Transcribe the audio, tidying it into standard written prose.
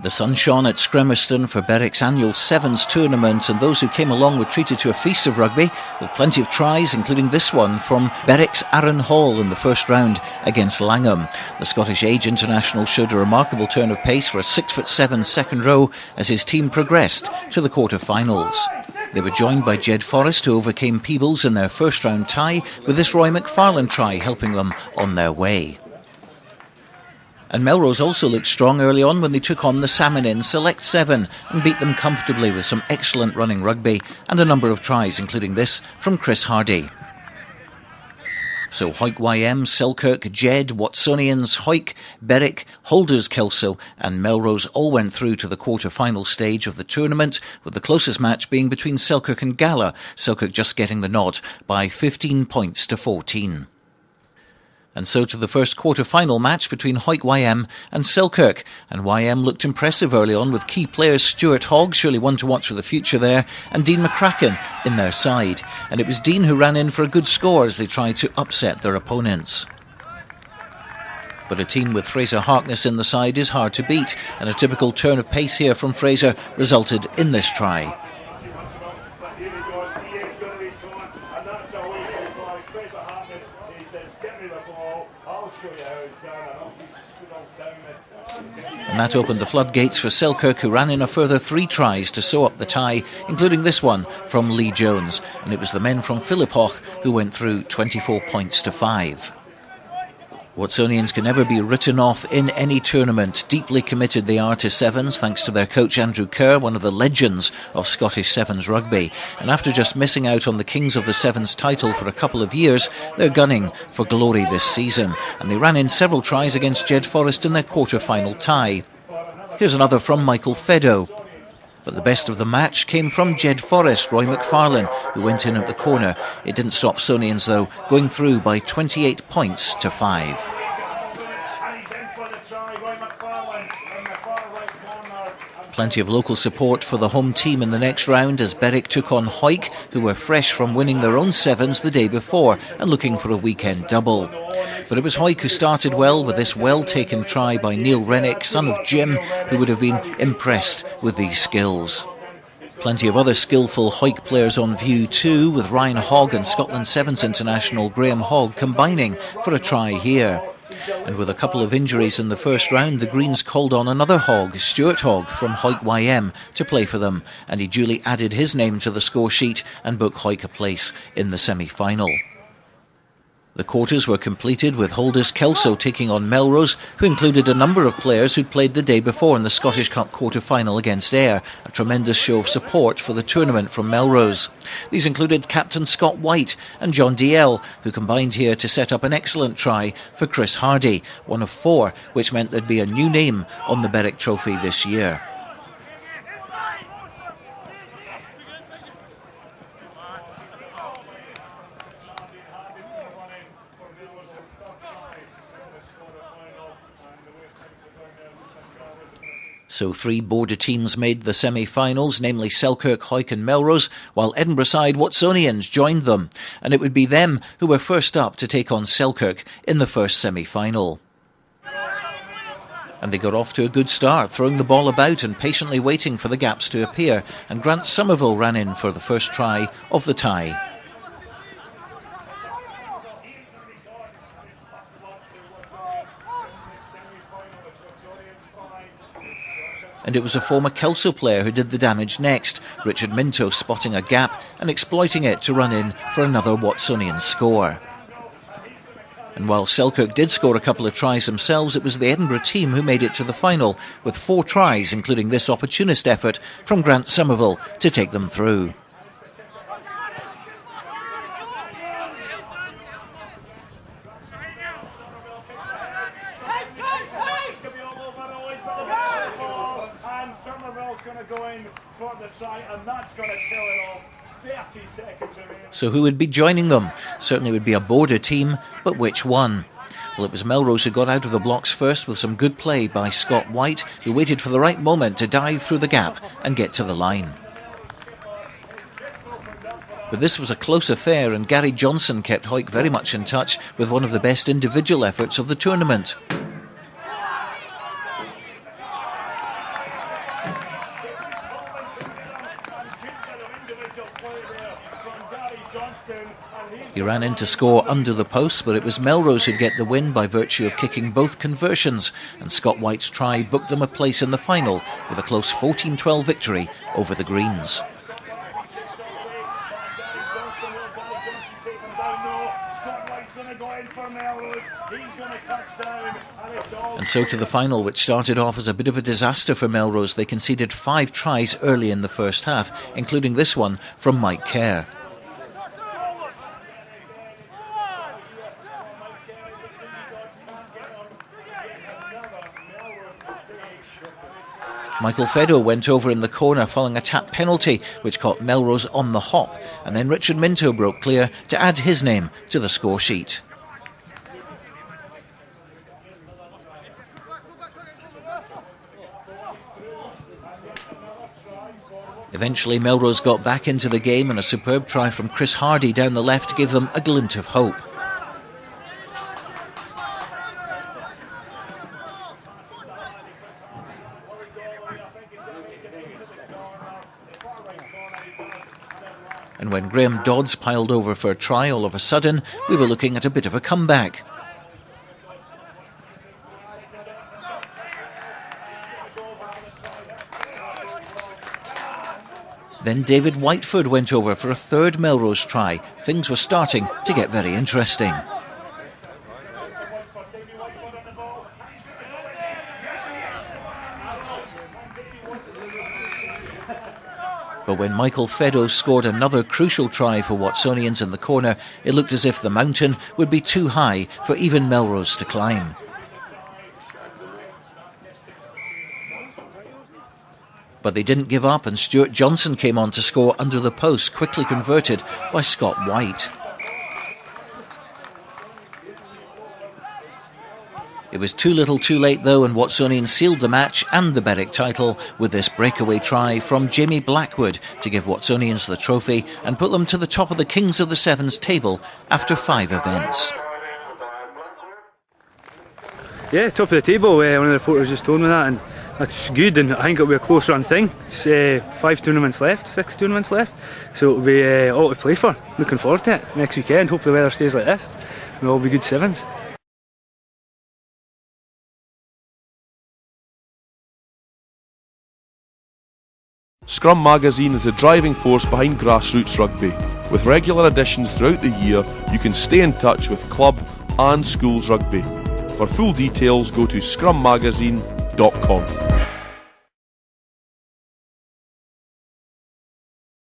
The sun shone at Scremerston for Berwick's annual Sevens tournament, and those who came along were treated to a feast of rugby with plenty of tries, including this one from Berwick's Aaron Hall in the first round against Langham. The Scottish age international showed a remarkable turn of pace for a 6'7" second row as his team progressed to the quarter-finals. They were joined by Jed Forrest, who overcame Peebles in their first round tie, with this Roy McFarlane try helping them on their way. And Melrose also looked strong early on when they took on the Salmon in Select 7 and beat them comfortably with some excellent running rugby and a number of tries, including this from Chris Hardy. So Hawick YM, Selkirk, Jed, Watsonians, Hawick, Berwick, Holders Kelso and Melrose all went through to the quarter-final stage of the tournament, with the closest match being between Selkirk and Gala, Selkirk just getting the nod by 15 points to 14. And so to the first quarter-final match between Hawick YM and Selkirk. And YM looked impressive early on with key players Stuart Hogg, surely one to watch for the future there, and Dean McCracken in their side. And it was Dean who ran in for a good score as they tried to upset their opponents. But a team with Fraser Harkness in the side is hard to beat, and a typical turn of pace here from Fraser resulted in this try. And that opened the floodgates for Selkirk, who ran in a further 3 tries to sew up the tie, including this one from Lee Jones. And it was the men from Philippoch who went through 24 points to 5. Watsonians can never be written off in any tournament. Deeply committed they are to Sevens, thanks to their coach Andrew Kerr, one of the legends of Scottish Sevens rugby. And after just missing out on the Kings of the Sevens title for a couple of years, they're gunning for glory this season. And they ran in several tries against Jed Forrest in their quarter-final tie. Here's another from Michael Feddo. But the best of the match came from Jed Forrest, Roy McFarlane, who went in at the corner. It didn't stop Sonians, though, going through by 28 points to 5. Plenty of local support for the home team in the next round as Berwick took on Hawick, who were fresh from winning their own Sevens the day before and looking for a weekend double. But it was Hawick who started well with this well-taken try by Neil Rennick, son of Jim, who would have been impressed with these skills. Plenty of other skillful Hawick players on view too, with Ryan Hogg and Scotland Sevens international Graham Hogg combining for a try here. And with a couple of injuries in the first round, the Greens called on another Hogg, Stuart Hogg from Hawick YM, to play for them, and he duly added his name to the score sheet and booked Hawick a place in the semi-final. The quarters were completed with Holders Kelso taking on Melrose, who included a number of players who'd played the day before in the Scottish Cup quarter-final against Ayr, a tremendous show of support for the tournament from Melrose. These included Captain Scott White and John DL, who combined here to set up an excellent try for Chris Hardy, one of 4, which meant there'd be a new name on the Berwick Trophy this year. So 3 border teams made the semi-finals, namely Selkirk, Hawick and Melrose, while Edinburgh side Watsonians joined them. And it would be them who were first up to take on Selkirk in the first semi-final. And they got off to a good start, throwing the ball about and patiently waiting for the gaps to appear. And Grant Somerville ran in for the first try of the tie. And it was a former Kelso player who did the damage next, Richard Minto spotting a gap and exploiting it to run in for another Watsonian score. And while Selkirk did score a couple of tries themselves, it was the Edinburgh team who made it to the final, with 4 tries, including this opportunist effort from Grant Somerville to take them through. Going to go in for the try, and that's going to kill it off. 30 seconds remaining. So who would be joining them? Certainly would be a border team, but which one? Well, it was Melrose who got out of the blocks first with some good play by Scott White, who waited for the right moment to dive through the gap and get to the line. But this was a close affair, and Gary Johnson kept Hawick very much in touch with one of the best individual efforts of the tournament. He ran in to score under the post, but it was Melrose who'd get the win by virtue of kicking both conversions, and Scott White's try booked them a place in the final with a close 14-12 victory over the Greens. And so to the final, which started off as a bit of a disaster for Melrose. They conceded 5 tries early in the first half, including this one from Mike Kerr. Michael Feddo went over in the corner following a tap penalty which caught Melrose on the hop, and then Richard Minto broke clear to add his name to the score sheet. Eventually Melrose got back into the game, and a superb try from Chris Hardy down the left gave them a glint of hope. And when Graham Dodds piled over for a try, all of a sudden we were looking at a bit of a comeback. Then David Whiteford went over for a third Melrose try. Things were starting to get very interesting. But when Michael Feddo scored another crucial try for Watsonians in the corner, it looked as if the mountain would be too high for even Melrose to climb. But they didn't give up, and Stuart Johnson came on to score under the post, quickly converted by Scott White. It was too little too late though, and Watsonians sealed the match and the Berwick title with this breakaway try from Jamie Blackwood to give Watsonians the trophy and put them to the top of the Kings of the Sevens table after 5 events. Yeah, top of the table. One of the reporters just told me that, and that's good, and I think it'll be a close run thing. It's 6 tournaments left, so it'll be all to play for. Looking forward to it next weekend. Hope the weather stays like this. We'll all be good sevens. Scrum Magazine is the driving force behind grassroots rugby. With regular editions throughout the year, you can stay in touch with club and schools rugby. For full details, go to scrummagazine.com.